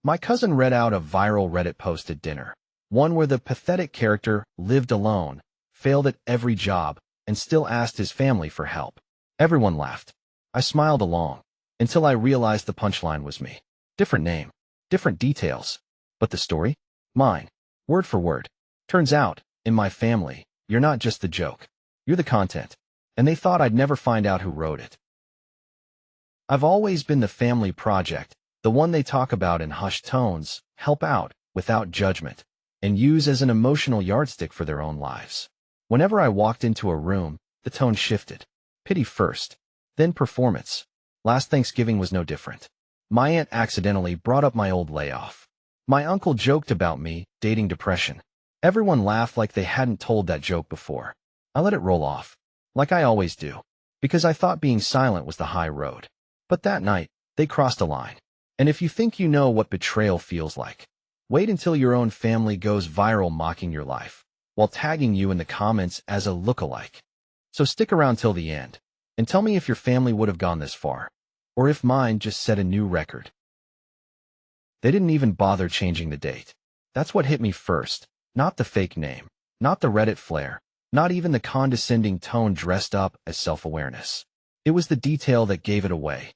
My cousin read out a viral Reddit post at dinner, one where the pathetic character lived alone, failed at every job, and still asked his family for help. Everyone laughed. I smiled along, until I realized the punchline was me. Different name, different details. But the story? Mine. Word for word. Turns out, in my family, you're not just the joke. You're the content. And they thought I'd never find out who wrote it. I've always been the family project, the one they talk about in hushed tones, help out, without judgment, and use as an emotional yardstick for their own lives. Whenever I walked into a room, the tone shifted. Pity first, then performance. Last Thanksgiving was no different. My aunt accidentally brought up my old layoff. My uncle joked about me dating depression. Everyone laughed like they hadn't told that joke before. I let it roll off, like I always do, because I thought being silent was the high road. But that night, they crossed a line. And if you think you know what betrayal feels like, wait until your own family goes viral mocking your life, while tagging you in the comments as a lookalike. So stick around till the end, and tell me if your family would have gone this far, or if mine just set a new record. They didn't even bother changing the date. That's what hit me first, not the fake name, not the Reddit flair, not even the condescending tone dressed up as self-awareness. It was the detail that gave it away.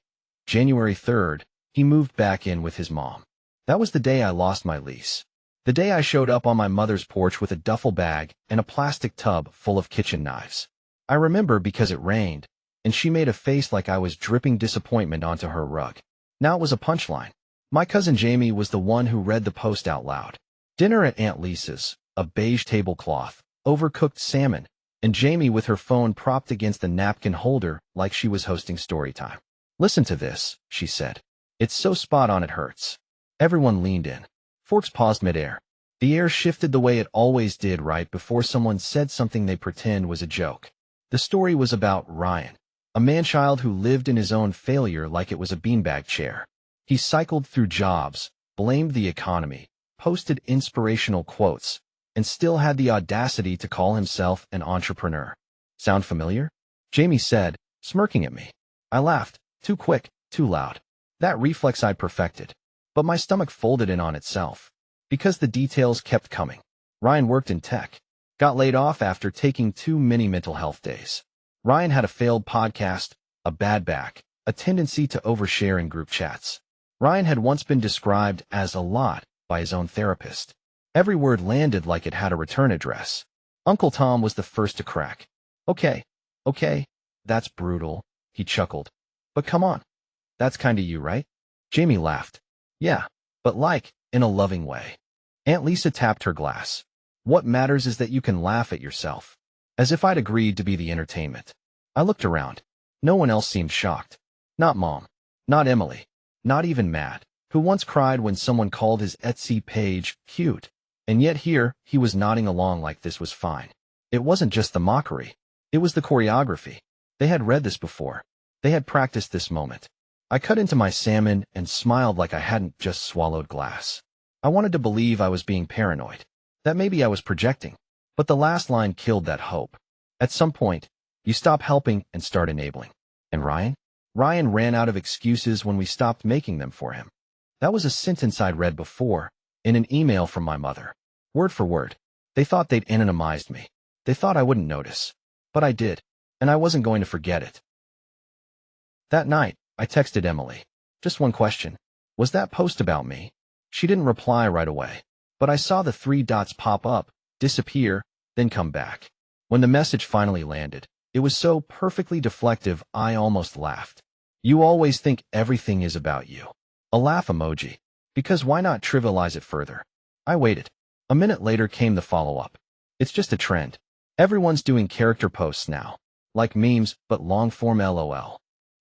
January 3rd, he moved back in with his mom. That was the day I lost my lease. The day I showed up on my mother's porch with a duffel bag and a plastic tub full of kitchen knives. I remember because it rained, and she made a face like I was dripping disappointment onto her rug. Now it was a punchline. My cousin Jamie was the one who read the post out loud. Dinner at Aunt Lisa's, a beige tablecloth, overcooked salmon, and Jamie with her phone propped against the napkin holder like she was hosting storytime. "Listen to this," she said. "It's so spot on it hurts." Everyone leaned in. Forks paused midair. The air shifted the way it always did right before someone said something they pretend was a joke. The story was about Ryan, a man-child who lived in his own failure like it was a beanbag chair. He cycled through jobs, blamed the economy, posted inspirational quotes, and still had the audacity to call himself an entrepreneur. "Sound familiar?" Jamie said, smirking at me. I laughed, too quick, too loud. That reflex I'd perfected. But my stomach folded in on itself, because the details kept coming. Ryan worked in tech, got laid off after taking too many mental health days. Ryan had a failed podcast, a bad back, a tendency to overshare in group chats. Ryan had once been described as a lot by his own therapist. Every word landed like it had a return address. Uncle Tom was the first to crack. Okay, that's brutal," he chuckled. "But come on, that's kinda you, right?" Jamie laughed. "Yeah, but in a loving way." Aunt Lisa tapped her glass. "What matters is that you can laugh at yourself." As if I'd agreed to be the entertainment. I looked around. No one else seemed shocked. Not Mom. Not Emily. Not even Matt, who once cried when someone called his Etsy page cute. And yet here, he was nodding along like this was fine. It wasn't just the mockery. It was the choreography. They had read this before. They had practiced this moment. I cut into my salmon and smiled like I hadn't just swallowed glass. I wanted to believe I was being paranoid, that maybe I was projecting. But the last line killed that hope. At some point, you stop helping and start enabling. And Ryan? Ryan ran out of excuses when we stopped making them for him. That was a sentence I'd read before, in an email from my mother. Word for word. They thought they'd anonymized me. They thought I wouldn't notice. But I did, and I wasn't going to forget it. That night, I texted Emily. Just one question. Was that post about me? She didn't reply right away, but I saw the 3 dots pop up, disappear, then come back. When the message finally landed, it was so perfectly deflective I almost laughed. "You always think everything is about you." A laugh emoji. Because why not trivialize it further? I waited. A minute later came the follow-up. "It's just a trend. Everyone's doing character posts now. Like memes, but long-form LOL."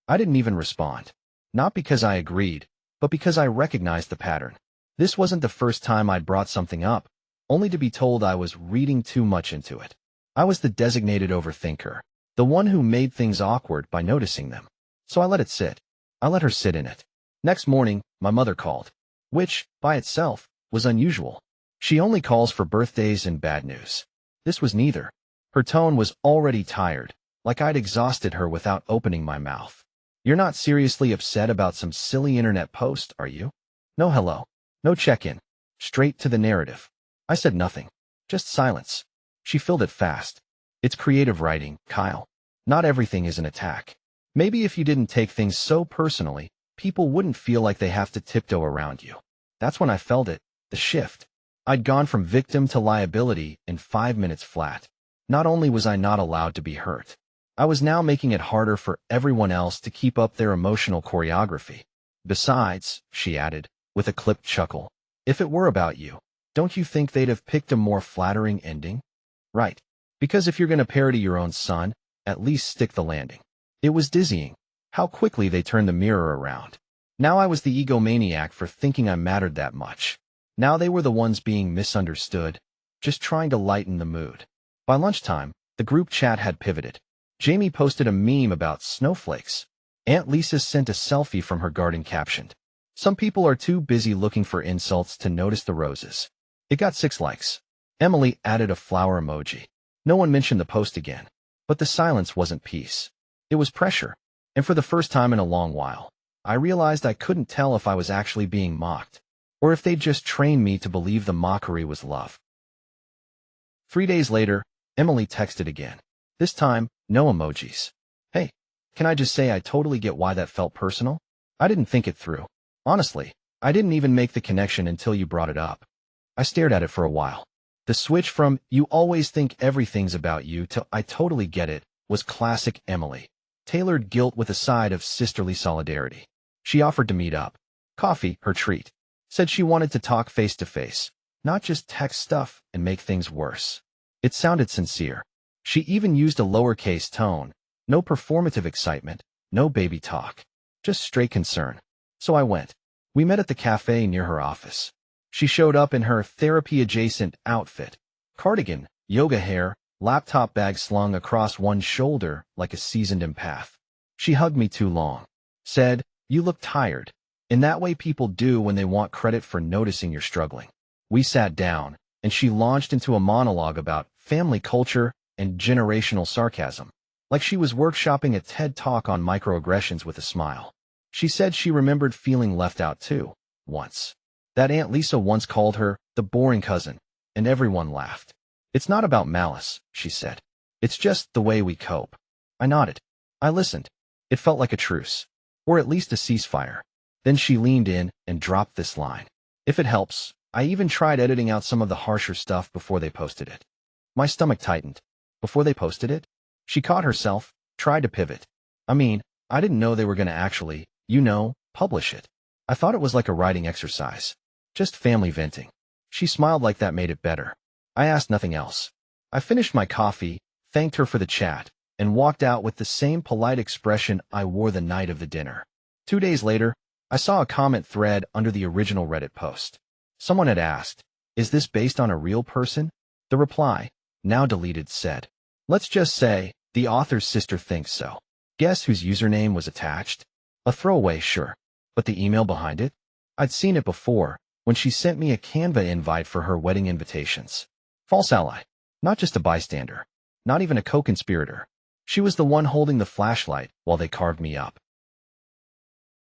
I didn't even respond. Not because I agreed, but because I recognized the pattern. This wasn't the first time I'd brought something up, only to be told I was reading too much into it. I was the designated overthinker, the one who made things awkward by noticing them. So I let it sit. I let her sit in it. Next morning, my mother called, which, by itself, was unusual. She only calls for birthdays and bad news. This was neither. Her tone was already tired, like I'd exhausted her without opening my mouth. "You're not seriously upset about some silly internet post, are you?" "No, hello. No check-in. Straight to the narrative. I said nothing. Just silence. She filled it fast. It's creative writing, Kyle. Not everything is an attack. Maybe if you didn't take things so personally, people wouldn't feel like they have to tiptoe around you. That's when I felt it, the shift. I'd gone from victim to liability in 5 minutes flat. Not only was I not allowed to be hurt, I was now making it harder for everyone else to keep up their emotional choreography. Besides, she added, with a clipped chuckle, if it were about you, don't you think they'd have picked a more flattering ending? Right. Because if you're going to parody your own son, at least stick the landing. It was dizzying, how quickly they turned the mirror around. Now I was the egomaniac for thinking I mattered that much. Now they were the ones being misunderstood, just trying to lighten the mood. By lunchtime, the group chat had pivoted. Jamie posted a meme about snowflakes. Aunt Lisa sent a selfie from her garden captioned, "Some people are too busy looking for insults to notice the roses." It got 6 likes. Emily added a flower emoji. No one mentioned the post again. But the silence wasn't peace. It was pressure. And for the first time in a long while, I realized I couldn't tell if I was actually being mocked, or if they'd just trained me to believe the mockery was love. 3 days later, Emily texted again. This time, no emojis. Hey, can I just say I totally get why that felt personal? I didn't think it through. Honestly, I didn't even make the connection until you brought it up. I stared at it for a while. The switch from, "you always think everything's about you," to "I totally get it," was classic Emily. Tailored guilt with a side of sisterly solidarity. She offered to meet up. Coffee, her treat. Said she wanted to talk face to face, not just text stuff and make things worse. It sounded sincere. She even used a lowercase tone. No performative excitement, no baby talk. Just straight concern. So I went. We met at the cafe near her office. She showed up in her therapy-adjacent outfit. Cardigan, yoga hair, laptop bag slung across one shoulder like a seasoned empath. She hugged me too long. Said, "You look tired." In that way people do when they want credit for noticing you're struggling. We sat down, and she launched into a monologue about family culture and generational sarcasm, like she was workshopping a TED Talk on microaggressions with a smile. She said she remembered feeling left out too, once. That Aunt Lisa once called her the boring cousin, and everyone laughed. "It's not about malice," she said. "It's just the way we cope." I nodded. I listened. It felt like a truce, or at least a ceasefire. Then she leaned in and dropped this line. "If it helps, I even tried editing out some of the harsher stuff before they posted it." My stomach tightened. Before they posted it? She caught herself, tried to pivot. I mean, I didn't know they were going to actually, publish it. I thought it was like a writing exercise. Just family venting. She smiled like that made it better. I asked nothing else. I finished my coffee, thanked her for the chat, and walked out with the same polite expression I wore the night of the dinner. 2 days later, I saw a comment thread under the original Reddit post. Someone had asked, "Is this based on a real person?" The reply, now deleted, said, "Let's just say, the author's sister thinks so." Guess whose username was attached? A throwaway, sure. But the email behind it? I'd seen it before, when she sent me a Canva invite for her wedding invitations. False ally. Not just a bystander. Not even a co-conspirator. She was the one holding the flashlight while they carved me up.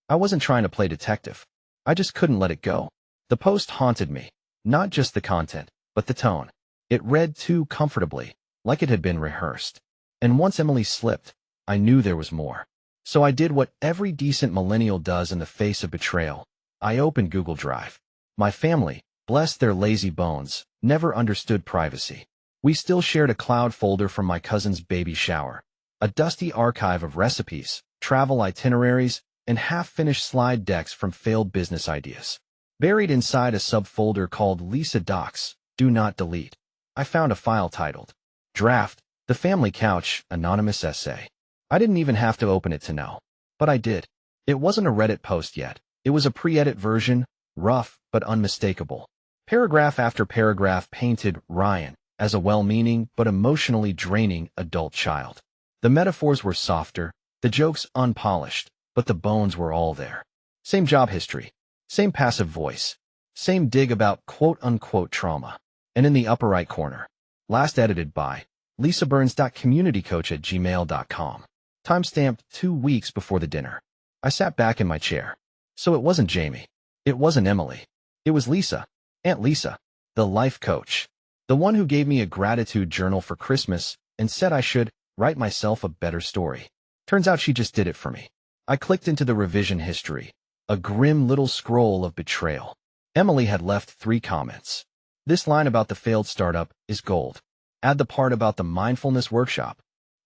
I wasn't trying to play detective. I just couldn't let it go. The post haunted me. Not just the content, but the tone. It read too comfortably, like it had been rehearsed. And once Emily slipped, I knew there was more. So I did what every decent millennial does in the face of betrayal. I opened Google Drive. My family, bless their lazy bones, never understood privacy. We still shared a cloud folder from my cousin's baby shower, a dusty archive of recipes, travel itineraries, and half-finished slide decks from failed business ideas. Buried inside a subfolder called Lisa Docs, Do Not Delete, I found a file titled Draft, The Family Couch, Anonymous Essay. I didn't even have to open it to know. But I did. It wasn't a Reddit post yet. It was a pre-edit version, rough but unmistakable. Paragraph after paragraph painted Ryan as a well-meaning but emotionally draining adult child. The metaphors were softer, the jokes unpolished, but the bones were all there. Same job history, same passive voice, same dig about quote-unquote trauma. And in the upper right corner, last edited by lisaburns.communitycoach@gmail.com. Timestamped 2 weeks before the dinner. I sat back in my chair. So it wasn't Jamie. It wasn't Emily. It was Lisa, Aunt Lisa, the life coach, the one who gave me a gratitude journal for Christmas and said I should write myself a better story. Turns out she just did it for me. I clicked into the revision history, a grim little scroll of betrayal. Emily had left 3 comments. This line about the failed startup is gold. Add the part about the mindfulness workshop.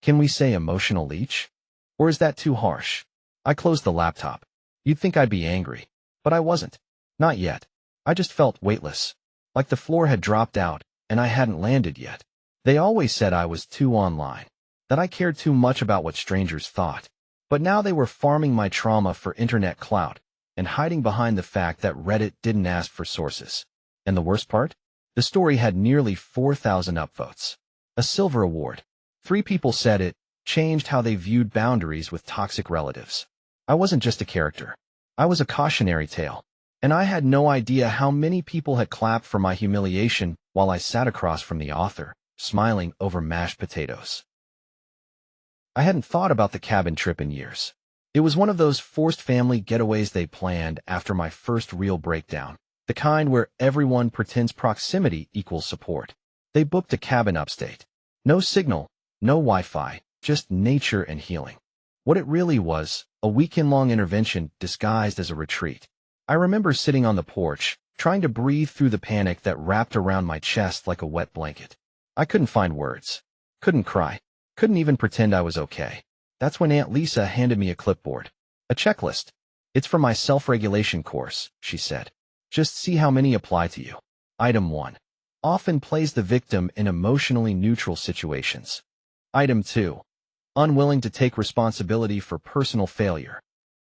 Can we say emotional leech? Or is that too harsh? I closed the laptop. You'd think I'd be angry, but I wasn't. Not yet. I just felt weightless, like the floor had dropped out and I hadn't landed yet. They always said I was too online, that I cared too much about what strangers thought. But now they were farming my trauma for internet clout and hiding behind the fact that Reddit didn't ask for sources. And the worst part? The story had nearly 4,000 upvotes. A silver award. 3 people said it changed how they viewed boundaries with toxic relatives. I wasn't just a character. I was a cautionary tale. And I had no idea how many people had clapped for my humiliation while I sat across from the author, smiling over mashed potatoes. I hadn't thought about the cabin trip in years. It was one of those forced family getaways they planned after my first real breakdown, the kind where everyone pretends proximity equals support. They booked a cabin upstate. No signal, no Wi-Fi, just nature and healing. What it really was, a weekend-long intervention disguised as a retreat. I remember sitting on the porch, trying to breathe through the panic that wrapped around my chest like a wet blanket. I couldn't find words. Couldn't cry. Couldn't even pretend I was okay. That's when Aunt Lisa handed me a clipboard. A checklist. It's from my self-regulation course, she said. Just see how many apply to you. Item 1. Often plays the victim in emotionally neutral situations. Item 2. Unwilling to take responsibility for personal failure.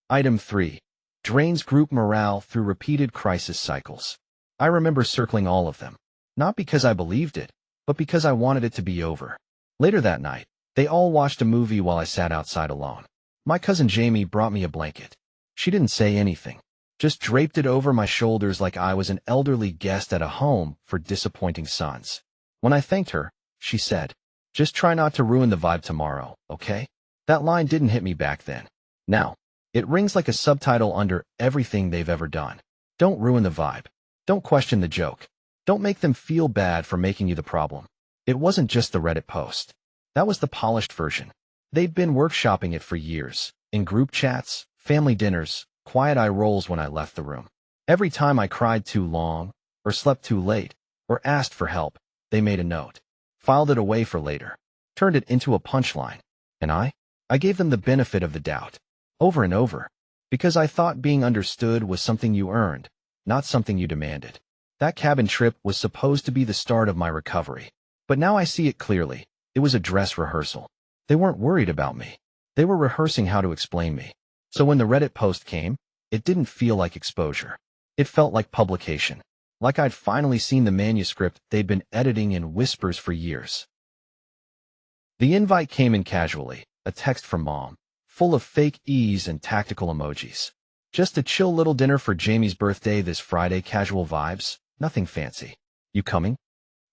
Item 3. Drains group morale through repeated crisis cycles. I remember circling all of them. Not because I believed it, but because I wanted it to be over. Later that night, they all watched a movie while I sat outside alone. My cousin Jamie brought me a blanket. She didn't say anything, just draped it over my shoulders like I was an elderly guest at a home for disappointing sons. When I thanked her, she said, "Just try not to ruin the vibe tomorrow, okay?" That line didn't hit me back then. Now, it rings like a subtitle under everything they've ever done. Don't ruin the vibe. Don't question the joke. Don't make them feel bad for making you the problem. It wasn't just the Reddit post. That was the polished version. They'd been workshopping it for years, in group chats, family dinners, quiet eye rolls when I left the room. Every time I cried too long, or slept too late, or asked for help, they made a note, filed it away for later, turned it into a punchline. And I gave them the benefit of the doubt, over and over, because I thought being understood was something you earned, not something you demanded. That cabin trip was supposed to be the start of my recovery. But now I see it clearly. It was a dress rehearsal. They weren't worried about me. They were rehearsing how to explain me. So when the Reddit post came, it didn't feel like exposure. It felt like publication. Like I'd finally seen the manuscript they'd been editing in whispers for years. The invite came in casually, a text from Mom, full of fake ease and tactical emojis. Just a chill little dinner for Jamie's birthday this Friday, casual vibes, nothing fancy. You coming?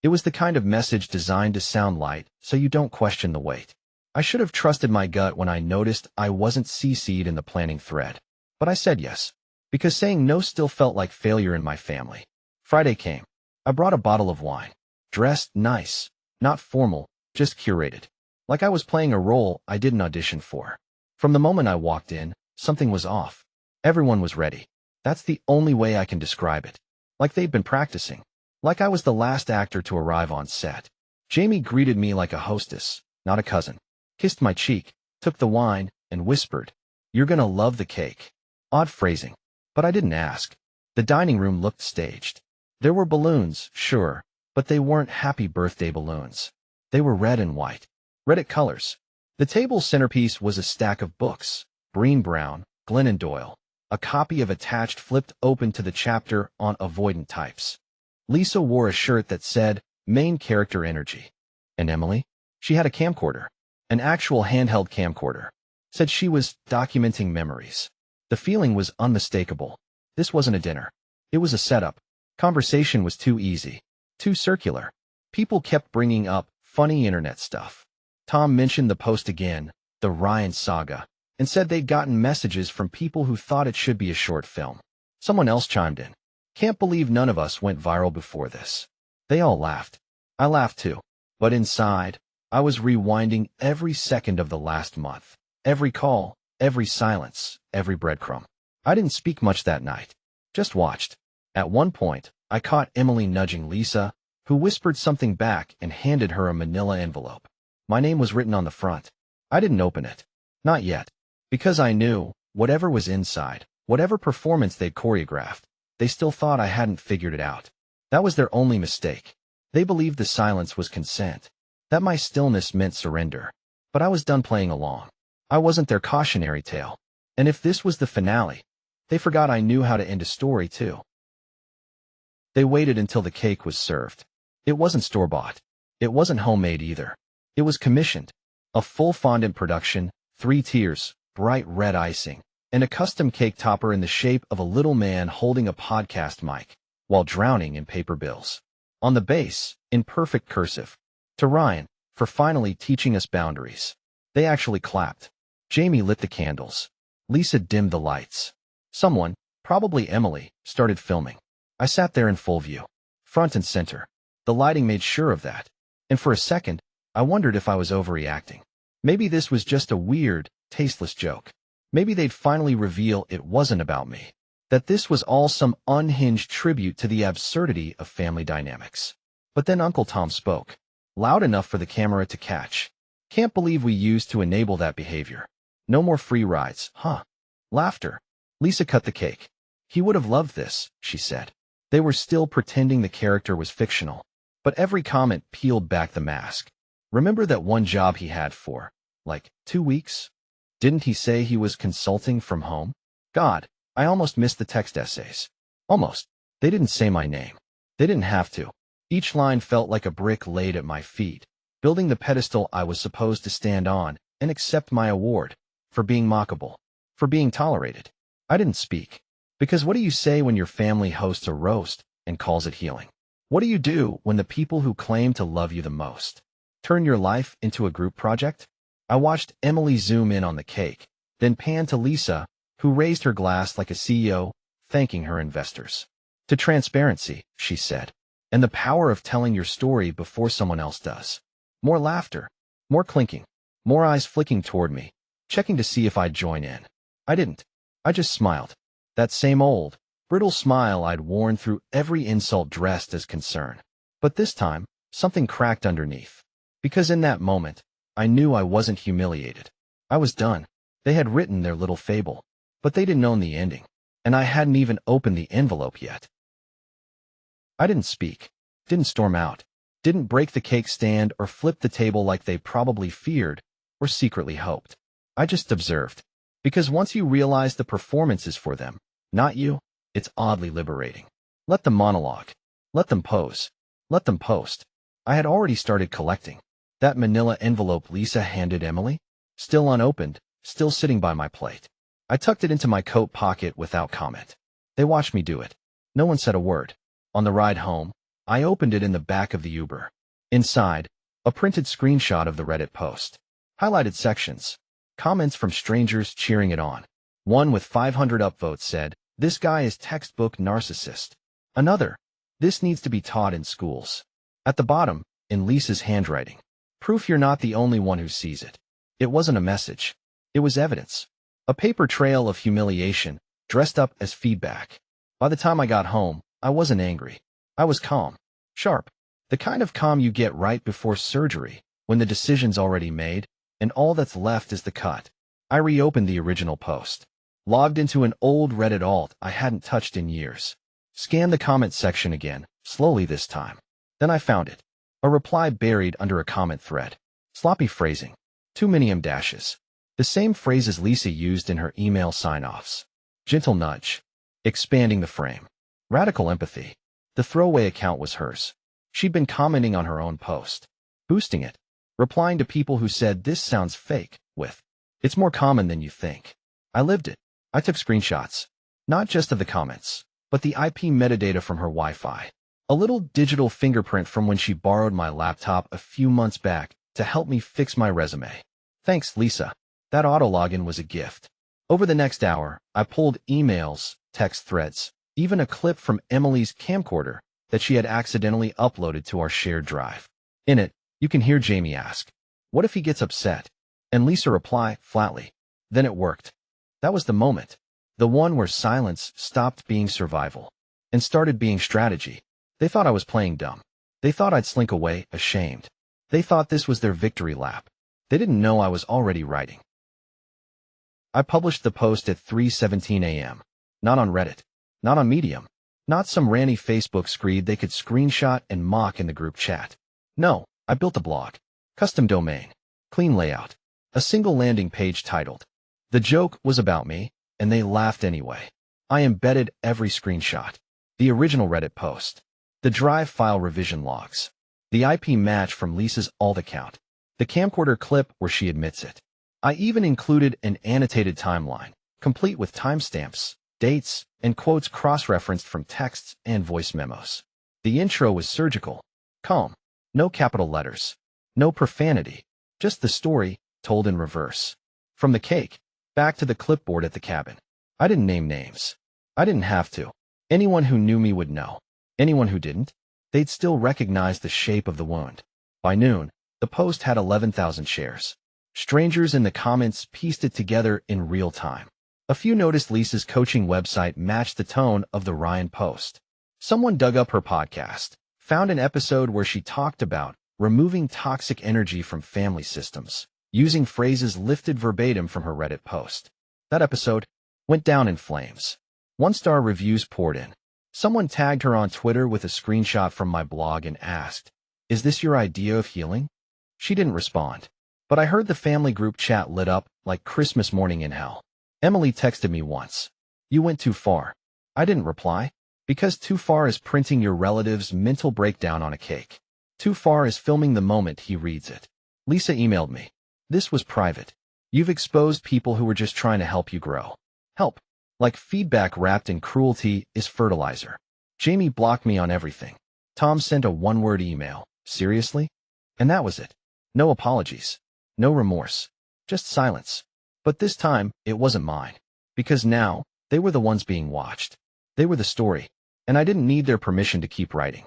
It was the kind of message designed to sound light, so you don't question the weight. I should have trusted my gut when I noticed I wasn't CC'd in the planning thread. But I said yes, because saying no still felt like failure in my family. Friday came. I brought a bottle of wine. Dressed nice, not formal, just curated. Like I was playing a role I didn't audition for. From the moment I walked in, something was off. Everyone was ready. That's the only way I can describe it. Like they'd been practicing. Like I was the last actor to arrive on set. Jamie greeted me like a hostess, not a cousin. Kissed my cheek, took the wine, and whispered, "You're gonna love the cake." Odd phrasing. But I didn't ask. The dining room looked staged. There were balloons, sure, but they weren't happy birthday balloons. They were red and white. Reddit colors. The table's centerpiece was a stack of books. Breen Brown, Glennon Doyle. A copy of Attached flipped open to the chapter on avoidant types. Lisa wore a shirt that said, "Main Character Energy." And Emily? She had a camcorder. An actual handheld camcorder. Said she was documenting memories. The feeling was unmistakable. This wasn't a dinner. It was a setup. Conversation was too easy. Too circular. People kept bringing up funny internet stuff. Tom mentioned the post again, the Ryan saga, and said they'd gotten messages from people who thought it should be a short film. Someone else chimed in. Can't believe none of us went viral before this. They all laughed. I laughed too. But inside, I was rewinding every second of the last month. Every call, every silence, every breadcrumb. I didn't speak much that night. Just watched. At one point, I caught Emily nudging Lisa, who whispered something back and handed her a manila envelope. My name was written on the front. I didn't open it. Not yet. Because I knew, whatever was inside, whatever performance they'd choreographed, they still thought I hadn't figured it out. That was their only mistake. They believed the silence was consent, that my stillness meant surrender. But I was done playing along. I wasn't their cautionary tale. And if this was the finale, they forgot I knew how to end a story too. They waited until the cake was served. It wasn't store-bought. It wasn't homemade either. It was commissioned. A full fondant production, 3 tiers, bright red icing, and a custom cake topper in the shape of a little man holding a podcast mic, while drowning in paper bills. On the base, in perfect cursive, to Ryan, for finally teaching us boundaries. They actually clapped. Jamie lit the candles. Lisa dimmed the lights. Someone, probably Emily, started filming. I sat there in full view, front and center. The lighting made sure of that. And for a second, I wondered if I was overreacting. Maybe this was just a weird, tasteless joke. Maybe they'd finally reveal it wasn't about me. That this was all some unhinged tribute to the absurdity of family dynamics. But then Uncle Tom spoke, loud enough for the camera to catch. Can't believe we used to enable that behavior. No more free rides, huh? Laughter. Lisa cut the cake. He would have loved this, she said. They were still pretending the character was fictional. But every comment peeled back the mask. Remember that one job he had for, 2 weeks? Didn't he say he was consulting from home? God, I almost missed the text essays. Almost. They didn't say my name. They didn't have to. Each line felt like a brick laid at my feet, building the pedestal I was supposed to stand on and accept my award for being mockable, for being tolerated. I didn't speak. Because what do you say when your family hosts a roast and calls it healing? What do you do when the people who claim to love you the most turn your life into a group project? I watched Emily zoom in on the cake, then pan to Lisa, who raised her glass like a CEO, thanking her investors. To transparency, she said, and the power of telling your story before someone else does. More laughter, more clinking, more eyes flicking toward me, checking to see if I'd join in. I didn't. I just smiled. That same old, brittle smile I'd worn through every insult dressed as concern. But this time, something cracked underneath. Because in that moment, I knew I wasn't humiliated. I was done. They had written their little fable, but they didn't own the ending, and I hadn't even opened the envelope yet. I didn't speak, didn't storm out, didn't break the cake stand or flip the table like they probably feared or secretly hoped. I just observed. Because once you realize the performance is for them, not you, it's oddly liberating. Let them monologue. Let them pose. Let them post. I had already started collecting. That manila envelope Lisa handed Emily, still unopened, still sitting by my plate. I tucked it into my coat pocket without comment. They watched me do it. No one said a word. On the ride home, I opened it in the back of the Uber. Inside, a printed screenshot of the Reddit post. Highlighted sections. Comments from strangers cheering it on. One with 500 upvotes said, "This guy is textbook narcissist." Another, "This needs to be taught in schools." At the bottom, in Lisa's handwriting, "Proof you're not the only one who sees it." It wasn't a message. It was evidence. A paper trail of humiliation, dressed up as feedback. By the time I got home, I wasn't angry. I was calm. Sharp. The kind of calm you get right before surgery, when the decision's already made, and all that's left is the cut. I reopened the original post. Logged into an old Reddit alt I hadn't touched in years. Scanned the comment section again, slowly this time. Then I found it. A reply buried under a comment thread. Sloppy phrasing. Too many dashes. The same phrases Lisa used in her email sign-offs. Gentle nudge. Expanding the frame. Radical empathy. The throwaway account was hers. She'd been commenting on her own post. Boosting it. Replying to people who said this sounds fake, with, "It's more common than you think." I lived it. I took screenshots. Not just of the comments, but the IP metadata from her Wi-Fi. A little digital fingerprint from when she borrowed my laptop a few months back to help me fix my resume. Thanks, Lisa. That auto login was a gift. Over the next hour, I pulled emails, text threads, even a clip from Emily's camcorder that she had accidentally uploaded to our shared drive. In it, you can hear Jamie ask, "What if he gets upset?" And Lisa reply flatly, "Then it worked." That was the moment. The one where silence stopped being survival and started being strategy. They thought I was playing dumb. They thought I'd slink away, ashamed. They thought this was their victory lap. They didn't know I was already writing. I published the post at 3:17 a.m. Not on Reddit. Not on Medium. Not some ranty Facebook screed they could screenshot and mock in the group chat. No, I built a blog. Custom domain. Clean layout. A single landing page titled. The joke was about me, and they laughed anyway. I embedded every screenshot. The original Reddit post. The drive file revision logs. The IP match from Lisa's alt account. The camcorder clip where she admits it. I even included an annotated timeline, complete with timestamps, dates, and quotes cross-referenced from texts and voice memos. The intro was surgical, calm, no capital letters, no profanity, just the story told in reverse. From the cake, back to the clipboard at the cabin. I didn't name names. I didn't have to. Anyone who knew me would know. Anyone who didn't, they'd still recognize the shape of the wound. By noon, the post had 11,000 shares. Strangers in the comments pieced it together in real time. A few noticed Lisa's coaching website matched the tone of the Ryan post. Someone dug up her podcast, found an episode where she talked about removing toxic energy from family systems, using phrases lifted verbatim from her Reddit post. That episode went down in flames. One-star reviews poured in. Someone tagged her on Twitter with a screenshot from my blog and asked, "Is this your idea of healing?" She didn't respond, but I heard the family group chat lit up like Christmas morning in hell. Emily texted me once, "You went too far." I didn't reply, because too far is printing your relative's mental breakdown on a cake. Too far is filming the moment he reads it. Lisa emailed me. "This was private. You've exposed people who were just trying to help you grow." Help. Like feedback wrapped in cruelty is fertilizer. Jamie blocked me on everything. Tom sent a one-word email. Seriously? And that was it. No apologies. No remorse. Just silence. But this time, it wasn't mine. Because now, they were the ones being watched. They were the story. And I didn't need their permission to keep writing.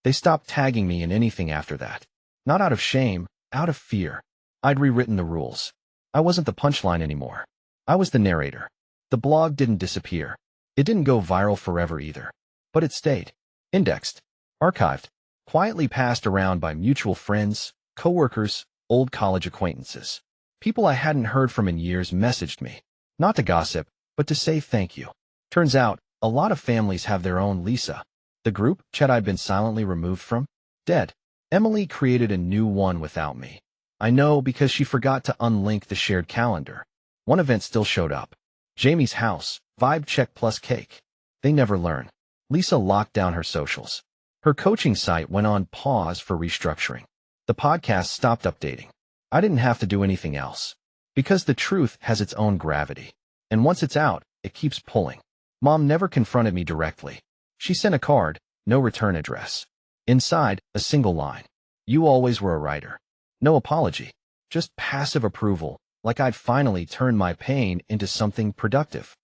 They stopped tagging me in anything after that. Not out of shame, out of fear. I'd rewritten the rules. I wasn't the punchline anymore. I was the narrator. The blog didn't disappear. It didn't go viral forever either. But it stayed. Indexed. Archived. Quietly passed around by mutual friends, coworkers, old college acquaintances. People I hadn't heard from in years messaged me. Not to gossip, but to say thank you. Turns out, a lot of families have their own Lisa. The group chat I'd been silently removed from? Dead. Emily created a new one without me. I know because she forgot to unlink the shared calendar. One event still showed up. Jamie's house, vibe check plus cake. They never learn. Lisa locked down her socials. Her coaching site went on pause for restructuring. The podcast stopped updating. I didn't have to do anything else. Because the truth has its own gravity. And once it's out, it keeps pulling. Mom never confronted me directly. She sent a card, no return address. Inside, a single line. "You always were a writer." No apology. Just passive approval. Like I'd finally turned my pain into something productive.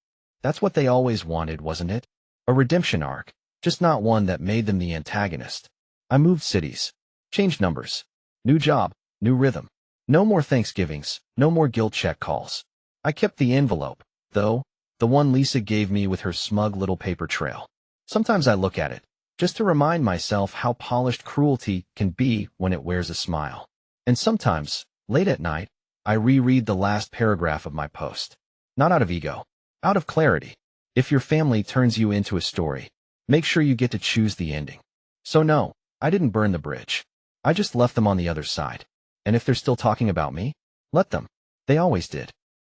That's what they always wanted, wasn't it? A redemption arc, just not one that made them the antagonist. I moved cities, changed numbers, new job, new rhythm. No more Thanksgivings, no more guilt check calls. I kept the envelope, though, the one Lisa gave me with her smug little paper trail. Sometimes I look at it, just to remind myself how polished cruelty can be when it wears a smile. And sometimes, late at night, I reread the last paragraph of my post. Not out of ego, out of clarity. If your family turns you into a story, make sure you get to choose the ending. So no, I didn't burn the bridge. I just left them on the other side. And if they're still talking about me, let them. They always did.